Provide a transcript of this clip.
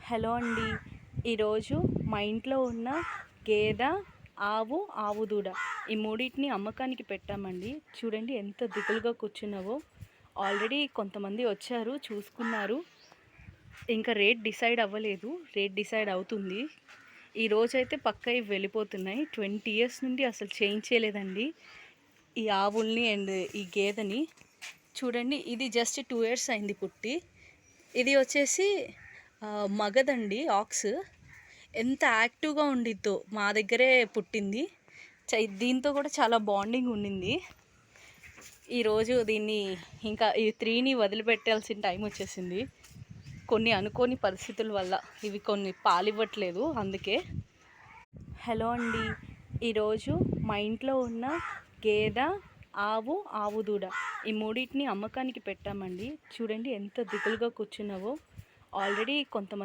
Hello అండి. ఈరోజు మా ఇంట్లో ఉన్న గేదె, ఆవు, ఆవు దూడ ఈ మూడింటిని అమ్మకానికి పెట్టామండి. చూడండి ఎంత దిగులుగా కూర్చున్నావో. ఆల్రెడీ కొంతమంది వచ్చారు, చూసుకున్నారు. ఇంకా రేట్ డిసైడ్ అవ్వలేదు, రేట్ డిసైడ్ అవుతుంది. ఈ రోజైతే పక్క ఇవి వెళ్ళిపోతున్నాయి. 20 years నుండి అసలు చేంజ్ చేయలేదండి ఈ ఆవుల్ని అండ్ ఈ గేదెని. చూడండి, ఇది జస్ట్ 2 years అయింది పుట్టి. ఇది వచ్చేసి మగదండి, ఆక్స్. ఎంత యాక్టివ్గా ఉండిద్దో, మా దగ్గరే పుట్టింది. దీంతో కూడా చాలా బాండింగ్ ఉండింది. ఈరోజు దీన్ని ఇంకా ఈ 3ని వదిలిపెట్టాల్సిన టైం వచ్చేసింది. కొన్ని అనుకోని పరిస్థితుల వల్ల ఇవి కొన్ని పాలివ్వట్లేదు, అందుకే. హలో అండి. ఈరోజు మా ఇంట్లో ఉన్న గేదె, ఆవు, ఆవు దూడ ఈ మూడింటిని అమ్మకానికి పెట్టామండి. చూడండి ఎంత దిగులుగా కూర్చున్నావో. ఆల్రెడీ కొంతమంది